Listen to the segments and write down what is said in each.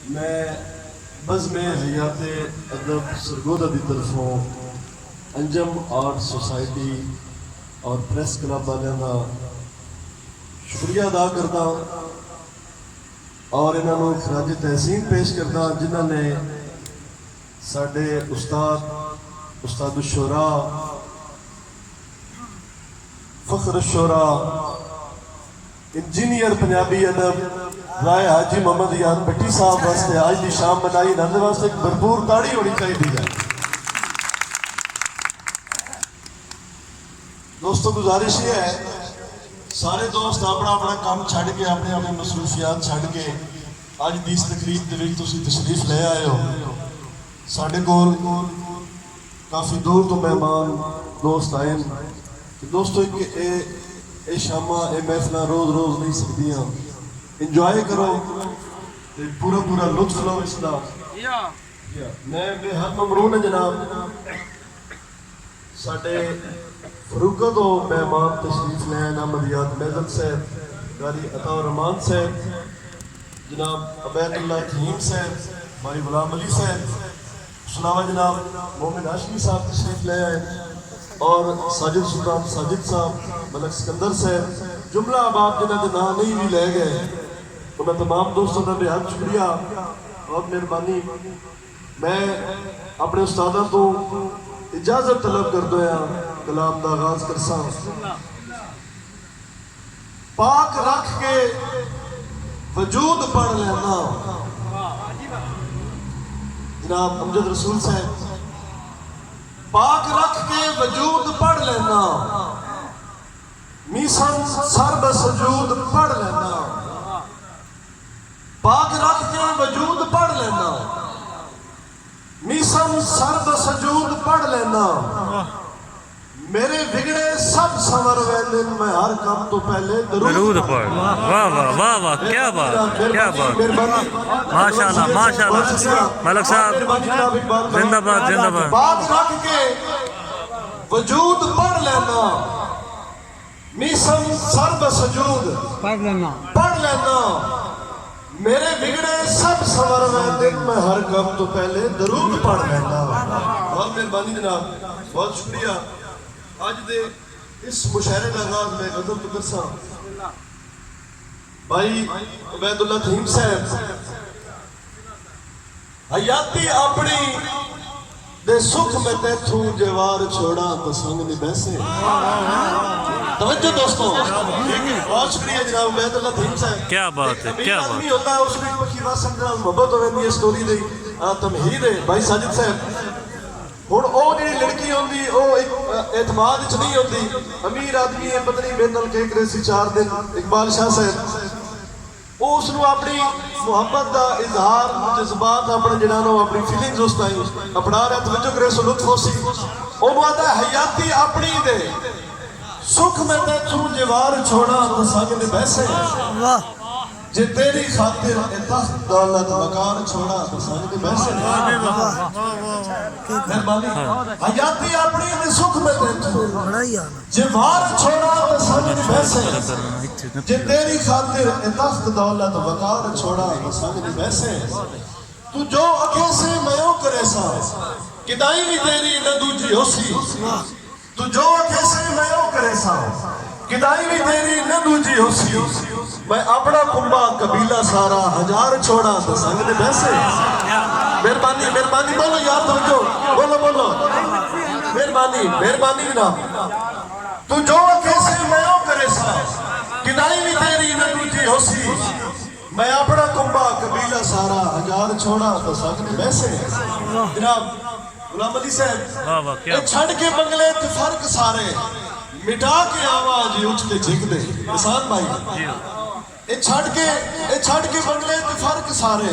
میں بزم حیات ادب سرگودہ دی طرفوں انجم آرٹ سوسائٹی اور پریس کلب والوں کا شکریہ ادا کرتا اور انہوں نے خراج تحسین پیش کرتا جنہوں نے ساڈے استاد الشورا فخر الشورا انجینئر پنجابی ادب رائے حاجی محمد یار بٹی صاحب واسطے آج دی شام منائی نند واسطے ایک بھرپور تاڑی ہونی چاہیے. دوستو گزارش یہ ہے سارے دوست اپنا اپنا کام چھڑ کے اپنے اپنے مصروفیات چھڑ کے اج دی اس تقریب دے وچ تسی تشریف لے آئے ہو. ساڈے کول کافی دور تو مہمان دوست آئے دوستو اے شاماں اے محفلاں روز روز نہیں سکدیاں. انجوائے کرو پورا لطف لو اس دا. میں بے حد ممنون ہوں جناب ساڈے فروقہ تو مہمان تشریف لے آئے نامدیات محزن صاحب قاری عطا الرحمان صاحب جناب عبید اللہ تھیم صاحب بھائی غلام علی صاحب اس علاوہ جناب مومن ہاشمی صاحب تشریف لے آئے اور ساجد سلطان ساجد صاحب ملک سکندر صاحب جملہ آباد جنہوں کے نام نہیں بھی لے گئے انہوں تمام دوستوں کا بے حد شکریہ اور مہربانی. میں اپنے استادوں تو اجازت طلب کر دیا کلام دا آغاز کرساں. پاک رکھ کے وجود پڑھ لینا جناب امجد رسول صاحب. پاک رکھ کے وجود پڑھ لینا میسن سر بسجود پڑھ لینا. پاک رکھ کے وجود پڑھ لینا میسن سر بسجود پڑھ لینا. میرے بگڑے سب سنور ویندن میں ہر کام تو پہلے درود پڑھ. واہ واہ واہ واہ کیا بات کیا بات ماشاءاللہ ماشاءاللہ ملک صاحب زندہ باد زندہ باد. پاک رکھ کے وجود پڑھ لینا میسن سر بسجود پڑھ لینا. میرے بگڑے سب سنور ویندن میں ہر کام تو پہلے درود پڑھ لینا. بہت مہربانی جناب بہت شکریہ. آج دے اس مشاعرے کا آغاز میں غزل تو کرساں بھائی عبید اللہ تھیم صاحب. حیاتی اپنی دے سکھ میں تیتھوں جوار چھوڑا تو سنگ نہیں بیسے. توجہ دوستوں بہت شکریہ جناب عبید اللہ تھیم صاحب. کیا بات ہے کیا بات آدمی ہوتا ہے اس میں پکی واسم جناب محبت ہوئے دی سٹوری دی تمہید ہے. بھائی ساجد صاحب ہن او جڑی لڑکی ہوندی او اعتماد وچ نہیں ہوندی امیر آدمی ہے پتہ نہیں میرے نال کہہ کرے سی 4 دن اقبال شاہ صاحب او اس نو اپنی محبت دا اظہار جذبات اپنے جنہاں نو اپنی فیلنگز اس تائیں اپنا رہا توجہ کرے سو لطف ہوسی. او نو آتا ہے حیاتی اپنی دے سکھ میں تیتھوں جوار چھوڑا تو سنگ نے بیسے. جے تیری خاطر تخت دولت مکان چھوڑا تو سنگ نے بیسے. مہربانی حیاتی اپنی دے سکھ میں تیتھوں جوار چھوڑا تو سنگ نے بیسے. جے تیری خاطر تخت دولت مکان چھوڑا تو سنگ نے بیسے. تو جو اکھے سے میوں کرے سا کدائی بھی تیری نہ دوجی ہو سی. تو جو اکھے سے میوں کرے سا کدائی بھی تیری نہ دوجی ہو سی. میں اپنا کنبہ قبیلہ سارا ہزار چھوڑا تو سنگ نے بیسے. مہربانی مہربانی بولو یار توجہ بولو بولو مہربانی مہربانی جناب. تو جو اکھے سے میوں کرے سا کدائی بھی تیری نہ دوجی ہو سی. میں اپنا کنبہ قبیلہ سارا ہزار چھوڑا تو سنگ نے بیسے. جناب غلام علی صاحب اے چھڑ کے بنگلے تے فرق سارے مٹا کے آواز اٹھتے جھک دے. احسان بھائی اے چھڑ کے بنگلے تے فرق سارے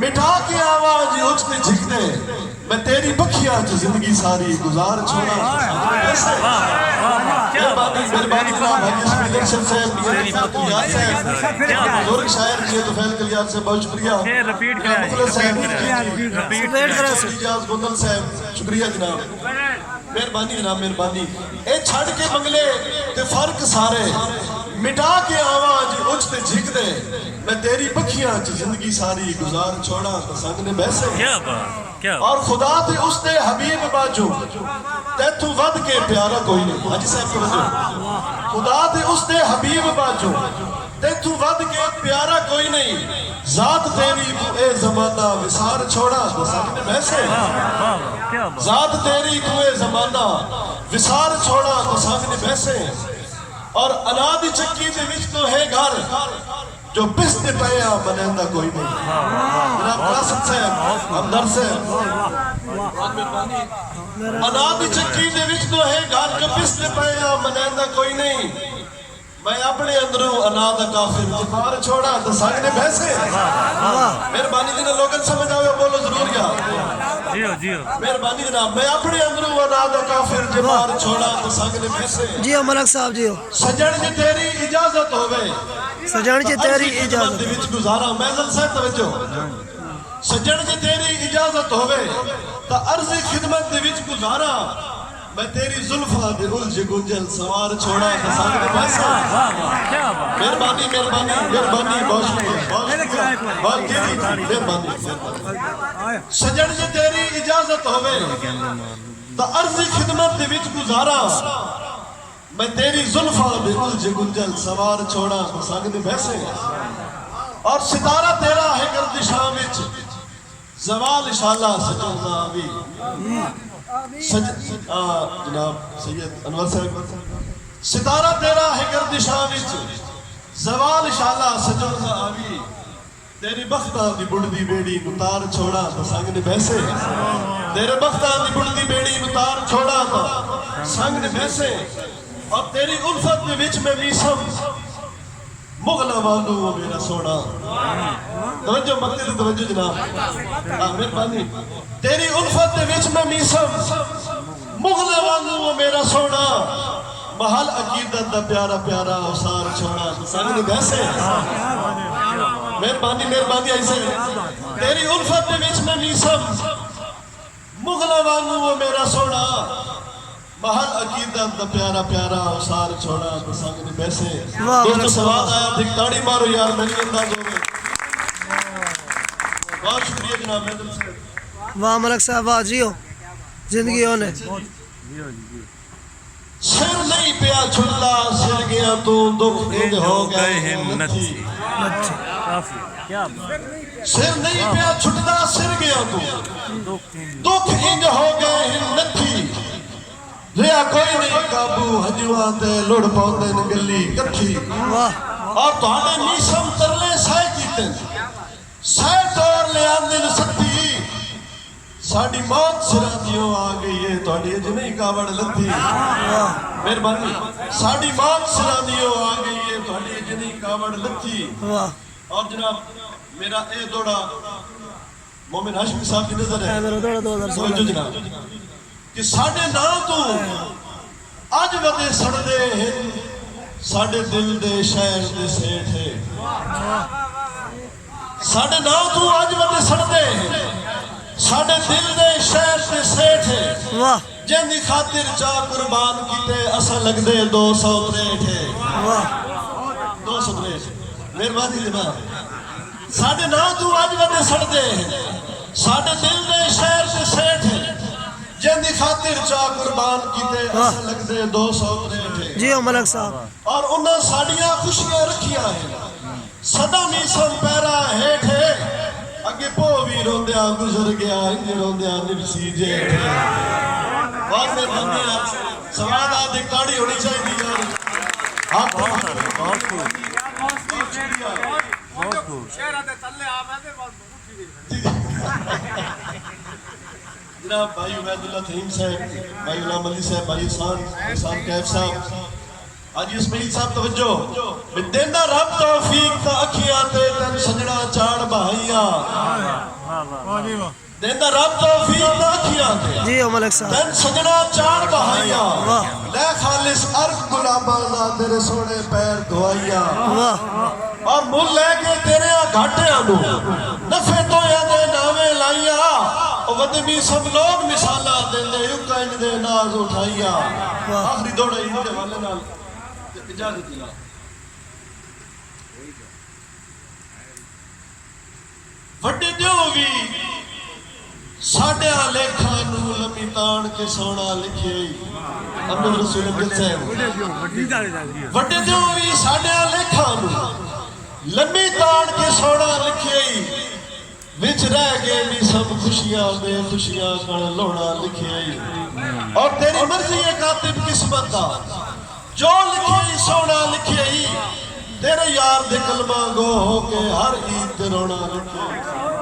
مٹا کے آواز اٹھتے جھک دے. میں تیری بکھیا چ زندگی ساری گزار چھوڑا. مہربانی جناب حاجی اسماعیل ارشد صاحب یار صاحب بزرگ شاعر جی تو فیل کلیات سے بہت شکریہ. مخلص صاحب اجاز گندل صاحب شکریہ جناب مہربانی جناب مہربانی. اے چھڑ کے بنگلے تے فرق سارے مٹا کے آواز اچھتے جھک دے میں تیری پکھیاں چ زندگی ساری گزار چھوڑا تو سنگ نے بیسے کیا بات کیا اور خدا تے اس دے حبیب باجو تیتھوں ود کے پیارا کوئی نہیں حاجی صاحب توجہ خدا تے اس دے حبیب باجو تیتھوں ود کے پیارا کوئی نہیں ذات تیری تو اے زمانہ وسار چھوڑا تو سنگ نے بیسے کیا بات ذات تیری تو اے زمانہ وسار چھوڑا تو سنگ نے بیسے اور انادی چکی دے وچ تو ہے گھر جو پست پیا بنیندہ کوئی نہیں جناب قاسم صاحب ہمدر صاحب انادی چکی دے وچ تو ہے گھر جو پست پیا بنیندہ کوئی نہیں میں اپنے اندروں انادہ کافر جفار چھوڑا تو سنگ نے بھیسے مہربانی جنہاں لوگن سمجھ آئے بولو ضرور یا جیو جیو مہربانی جناب میں اپنے اندروں انادہ کافر جفار چھوڑا تو سنگ نے بھیسے جیو ملک صاحب جیو سجن جی تیری اجازت ہوئے سجن جی تیری اجازت دے وچ گزارا محزن صاحب توجہ سجن جی تیری اجازت ہوئے تا عرضی خدمت دے وچ گزارا میں تیری زلفہ دے الجھ گنجل سوار چھوڑا تو سنگ نے بھیسے کیا بات مہربانی مہربانی مہربانی بہت شکریہ بہت جی مہربانی سجن جی تیری اجازت ہوئے تا عرضی خدمت دے وچ گزارا میں تیری زلفہ دے الجھ گنجل سوار چھوڑا تو سنگ نے بھیسے اور ستارہ تیرا ہے گردشاں وچ زوال انشاءاللہ سجن آوی جناب سید انور صاحب ستارہ تیرا ہے گردشاں وچ زوال انشاءاللہ سجن آوی تیری بختاں دی بڑھدی بیڑی نتار چھوڑا تو سنگ نے بھیسے تیرے بختاں دی بڑھدی بیڑی نتار چھوڑا تو سنگ نے بھیسے اور تیری الفت میں وچ میں میسم مغلہ وانگو وہ میرا سوڑا توجہ مقتل توجہ جناب مہربانی تیری الفت میں وچ میں میسم مغلہ وانگو وہ میرا سوڑا محل عقیدت دا پیارا پیارا اوسار چھوڑا سنگ نے بھیسے مہربانی مہربانی ایسے تیری الفت میں وچ میں میسم مغلہ وانگو وہ میرا سوڑا محل عقیدت دا پیارا پیارا اوسار چھوڑا تو سنگ نے بیسے دوستو سواد آیا تھے تاڑی مارو یار میری انداز ہوگئے بہت شکریہ جناب محدل سے واہ ملک صاحب واہ جیو زندگی ہونے سر نہیں پیا چھلتا سر گیا تو دکھ انج ہو گئے ہمتی سر نہیں پیا چھلتا سر گیا تو دکھ انج ہو گئے ہمتی ریا کوئی نہیں قابو حجوان تے لڑ پاؤندے نگلی کٹھی اور تو ہمیں میسم ترلے سائے کیتے سائے دور لے آندن سکتی ساڑی موت سراتیوں آگئی ہے تو ہڈی اج نہیں کاوڑ لتی مہربانی ساڑی موت سراتیوں آگئی ہے تو ہڈی اج نہیں کاوڑ لتی اور جناب میرا اے دوڑا مومن ہاشمی صاحب کی نظر ہے سوچو جناب کہ ساڑھے نا تو آج ودے سڑ دے ہیں ساڑھے دل دے شہر دے سیٹھ ہے ساڑھے نا تو آج ودے سڑ دے ہیں ساڑھے دل دے شہر دے سیٹھ ہے جن دی خاطر چاہ قربان کیتے اسا لگ دے 200 تریٹھ ہے 200 تریٹھ مہربانی جناب ساڑھے نا تو آج ودے سڑ دے ہیں ساڑھے دل دے شہر دے سیٹھ ہے جن دی خاطر چاہ قربان کیتے اسا لگ دے 200 تریٹھ جیو ملک صاحب اور انہاں ساڑیاں خوشیاں رکھیاں ہیں صدا میسم پیرا ہیٹھ ہے اگے پووی روندیا گزر گیا انج روندیا نبسی جیٹھ ہے بہت میں بندیا سواد آدھ ایک تاڑی ہونی چاہیے دی یار آپ بہت خوب جناب بھائی عبید اللہ تھیم صاحب بھائی علام علی صاحب بھائی احسان کیف صاحب آج اسماعیل صاحب توجہ دیندہ رب توفیق تا اکھیاں تے تن سجڑا چاڑ بہائیاں دیندہ رب توفیق تا اکھیاں تے جیو ملک صاحب تن سجڑا چاڑ بہائیاں لے خالص عرق گلابانا تیرے سوڑے پیر دھوائیاں اور مل لے کے تیرے گھاٹے آنو نفے تو یا دے ناوے لائیاں اور ودمی سب لوگ مثالہ دیں دے یکا ان دے ناز اٹھائیاں آخری دوڑا ہی دے والے نال اجازت دلا ਸਾਡਿਆਂ ਲੇਖਾਂ ਨੂੰ ਲੰਮੀ ਤਾਣ ਕੇ ਸੋਹਣਾ ਲਿਖਿਆ ਅਮਰ ਰਸੂਲ ਕਿੱਥੇ ਵੱਡੇ ਦਿਓ ਵੀ ਸਾਡਿਆਂ ਲੇਖਾਂ ਨੂੰ ਲੰਮੀ ਤਾਣ ਕੇ ਸੋਹਣਾ ਲਿਖਿਆ ਵਿੱਚ ਰਹਿ ਗਏ ਵੀ ਸਭ ਖੁਸ਼ੀਆਂ ਬੇਖੁਸ਼ੀਆਂ ਕਣ ਲੋਣਾ ਲਿਖਿਆ ਔਰ ਤੇਰੀ ਮਰਜ਼ੀ ਹੈ ਕਾਤਿਬ ਕਿਸਮਤ ਦਾ ਜੋ ਲਿਖਿਆ ਸੋਹਣਾ ਲਿਖਿਆ ਤੇਰੇ ਯਾਰ ਦੇ ਕਲਮਾਂ ਗੋ ਹੋ ਕੇ ਹਰ ਈਦ ਤੇ ਰੋਣਾ ਲਿਖਿਆ